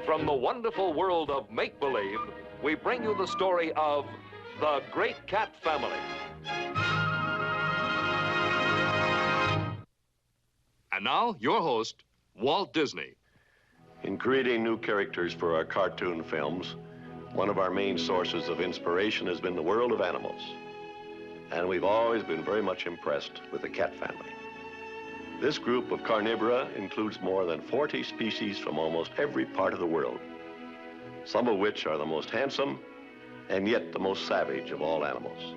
From the wonderful world of make-believe, we bring you the story of the Great Cat Family. And now, your host, Walt Disney. In creating new characters for our cartoon films, one of our main sources of inspiration has been the world of animals. And we've always been very much impressed with the cat family. This group of carnivora includes more than 40 species from almost every part of the world, some of which are the most handsome and yet the most savage of all animals.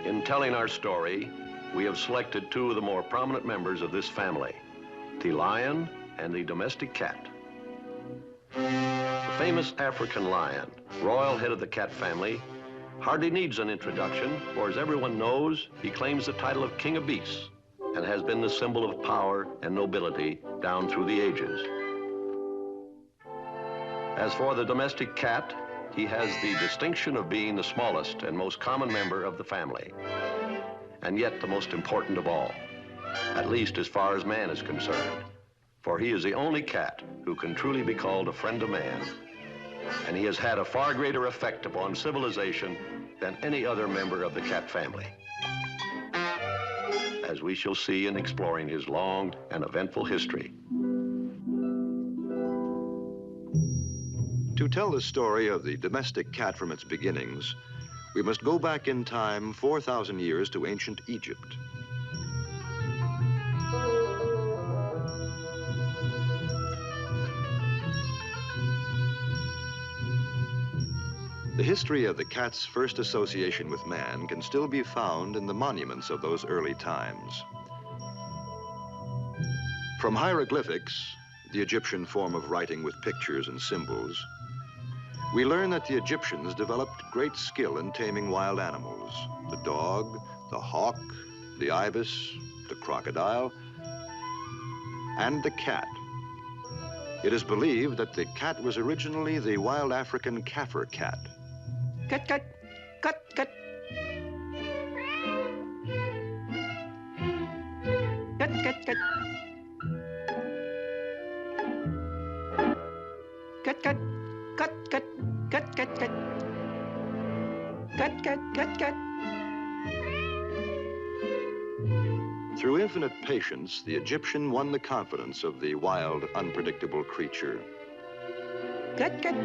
In telling our story, we have selected two of the more prominent members of this family, the lion and the domestic cat. The famous African lion, royal head of the cat family, hardly needs an introduction, for as everyone knows, he claims the title of King of Beasts and has been the symbol of power and nobility down through the ages. As for the domestic cat, he has the distinction of being the smallest and most common member of the family, and yet the most important of all, at least as far as man is concerned, for he is the only cat who can truly be called a friend of man, and he has had a far greater effect upon civilization than any other member of the cat family, as we shall see in exploring his long and eventful history. To tell the story of the domestic cat from its beginnings, we must go back in time 4,000 years to ancient Egypt. The history of the cat's first association with man can still be found in the monuments of those early times. From hieroglyphics, the Egyptian form of writing with pictures and symbols, we learn that the Egyptians developed great skill in taming wild animals: the dog, the hawk, the ibis, the crocodile, and the cat. It is believed that the cat was originally the wild African Kaffir cat. Cut, cut, cut, cut. Cut, cut, cut. Cut, cut, cut, cut, cut, cut, cut. Cut, cut, cut, cut. Through infinite patience, the Egyptian won the confidence of the wild, unpredictable creature. Cut, cut.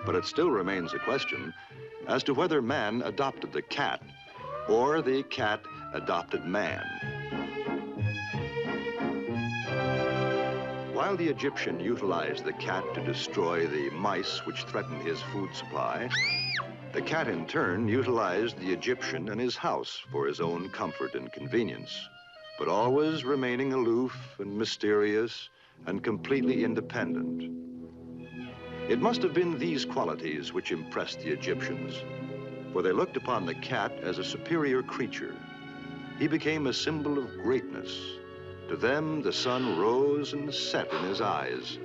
But it still remains a question as to whether man adopted the cat or the cat adopted man. While the Egyptian utilized the cat to destroy the mice which threatened his food supply, the cat in turn utilized the Egyptian and his house for his own comfort and convenience, but always remaining aloof and mysterious and completely independent. It must have been these qualities which impressed the Egyptians, for they looked upon the cat as a superior creature. He became a symbol of greatness. To them, the sun rose and set in his eyes,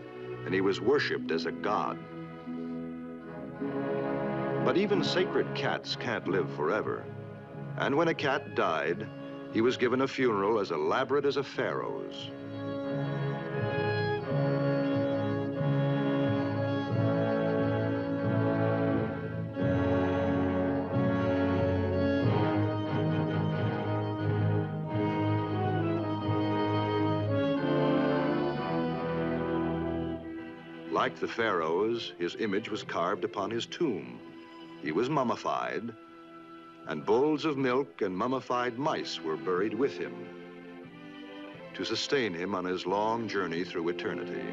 and he was worshipped as a god. But even sacred cats can't live forever. And when a cat died, he was given a funeral as elaborate as a pharaoh's. Like the pharaohs, his image was carved upon his tomb. He was mummified, and bowls of milk and mummified mice were buried with him to sustain him on his long journey through eternity.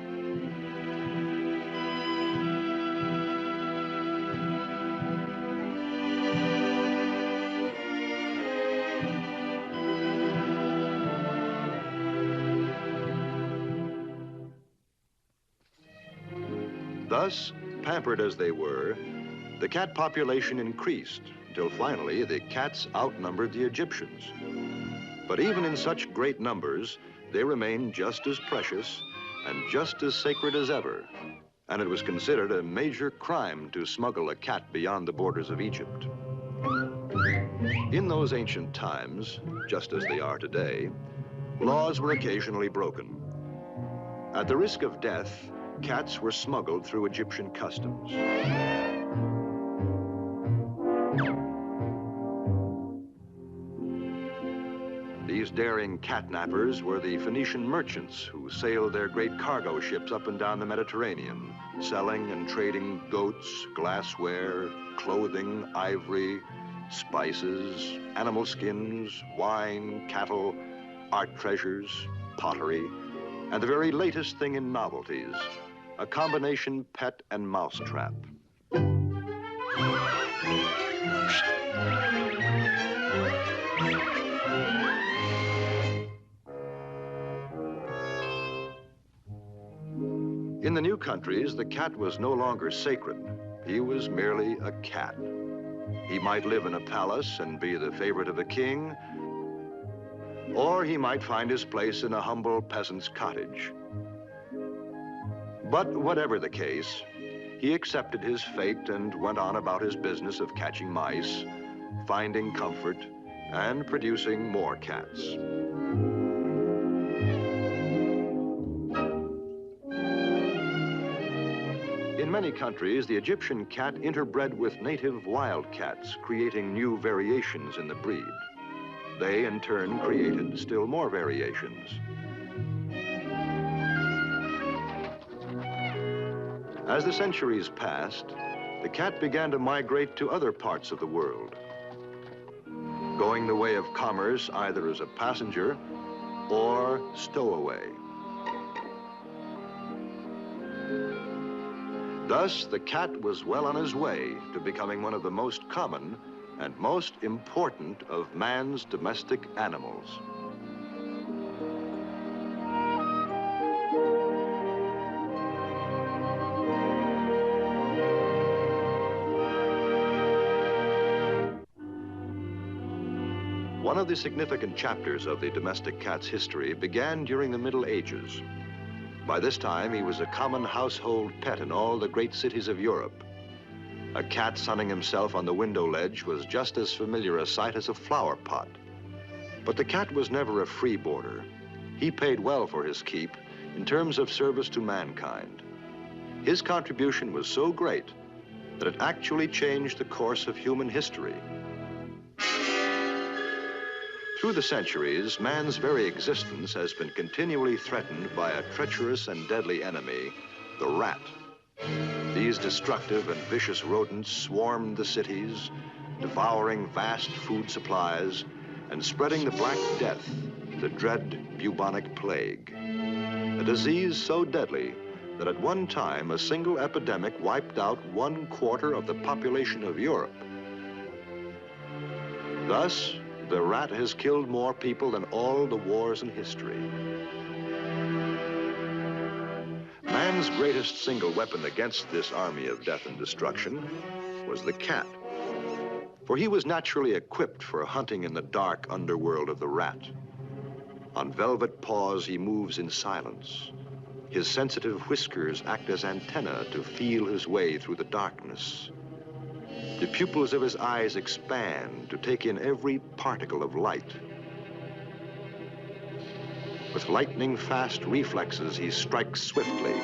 Thus, pampered as they were, the cat population increased until finally the cats outnumbered the Egyptians. But even in such great numbers, they remained just as precious and just as sacred as ever. And it was considered a major crime to smuggle a cat beyond the borders of Egypt. In those ancient times, just as they are today, laws were occasionally broken. At the risk of death, cats were smuggled through Egyptian customs. These daring catnappers were the Phoenician merchants who sailed their great cargo ships up and down the Mediterranean, selling and trading goats, glassware, clothing, ivory, spices, animal skins, wine, cattle, art treasures, pottery, and the very latest thing in novelties, a combination pet and mousetrap. In the new countries, the cat was no longer sacred. He was merely a cat. He might live in a palace and be the favorite of the king, or he might find his place in a humble peasant's cottage. But whatever the case, he accepted his fate and went on about his business of catching mice, finding comfort, and producing more cats. In many countries, the Egyptian cat interbred with native wild cats, creating new variations in the breed. They, in turn, created still more variations. As the centuries passed, the cat began to migrate to other parts of the world, going the way of commerce either as a passenger or stowaway. Thus, the cat was well on his way to becoming one of the most common and most important of man's domestic animals. One of the significant chapters of the domestic cat's history began during the Middle Ages. By this time, he was a common household pet in all the great cities of Europe. A cat sunning himself on the window ledge was just as familiar a sight as a flower pot. But the cat was never a freeboarder. He paid well for his keep in terms of service to mankind. His contribution was so great that it actually changed the course of human history. Through the centuries, man's very existence has been continually threatened by a treacherous and deadly enemy, the rat. These destructive and vicious rodents swarmed the cities, devouring vast food supplies and spreading the Black Death, the dread bubonic plague. A disease so deadly that at one time a single epidemic wiped out 1/4 of the population of Europe. Thus, the rat has killed more people than all the wars in history. Man's greatest single weapon against this army of death and destruction was the cat. For he was naturally equipped for hunting in the dark underworld of the rat. On velvet paws, he moves in silence. His sensitive whiskers act as antennae to feel his way through the darkness. The pupils of his eyes expand to take in every particle of light. With lightning-fast reflexes, he strikes swiftly.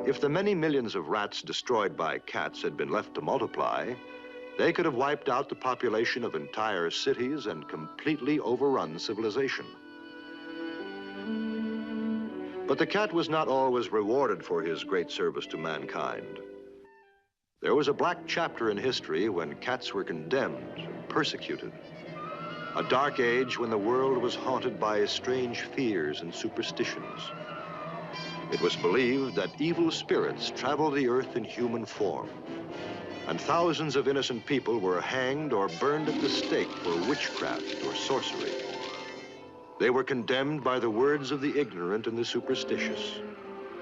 If the many millions of rats destroyed by cats had been left to multiply, they could have wiped out the population of entire cities and completely overrun civilization. But the cat was not always rewarded for his great service to mankind. There was a black chapter in history when cats were condemned and persecuted. A dark age when the world was haunted by strange fears and superstitions. It was believed that evil spirits traveled the earth in human form. and thousands of innocent people were hanged or burned at the stake for witchcraft or sorcery. They were condemned by the words of the ignorant and the superstitious,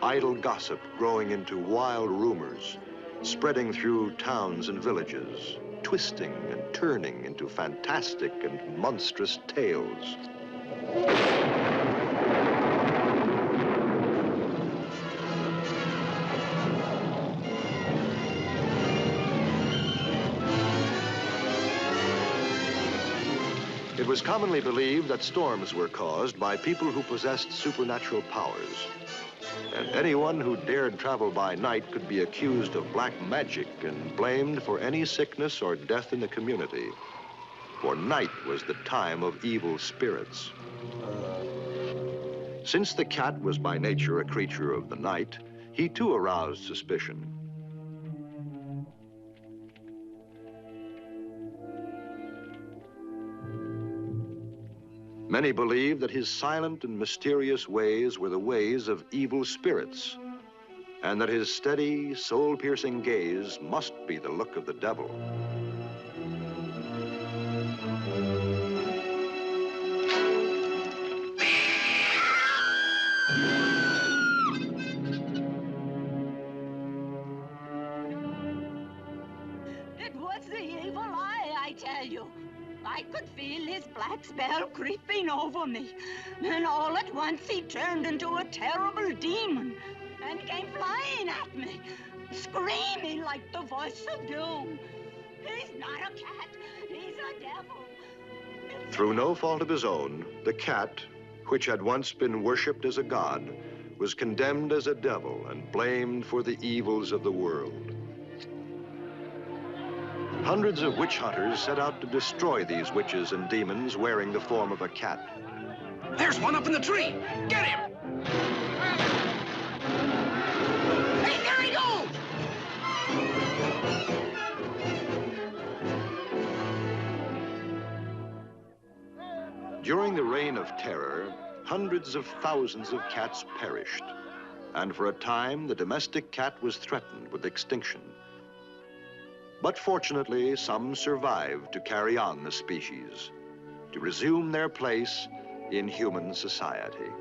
idle gossip growing into wild rumors, spreading through towns and villages, twisting and turning into fantastic and monstrous tales. It was commonly believed that storms were caused by people who possessed supernatural powers. And anyone who dared travel by night could be accused of black magic and blamed for any sickness or death in the community. For night was the time of evil spirits. Since the cat was by nature a creature of the night, he too aroused suspicion. Many believed that his silent and mysterious ways were the ways of evil spirits, and that his steady, soul-piercing gaze must be the look of the devil. It was the evil eye, I tell you. I could feel his black spell creeping over me. And all at once he turned into a terrible demon and came flying at me, screaming like the voice of doom. He's not a cat, he's a devil. Through no fault of his own, the cat, which had once been worshipped as a god, was condemned as a devil and blamed for the evils of the world. Hundreds of witch hunters set out to destroy these witches and demons wearing the form of a cat. There's one up in the tree. Get him! Hey, there he goes! During the Reign of Terror, hundreds of thousands of cats perished. And for a time, the domestic cat was threatened with extinction. But fortunately, some survived to carry on the species, to resume their place in human society.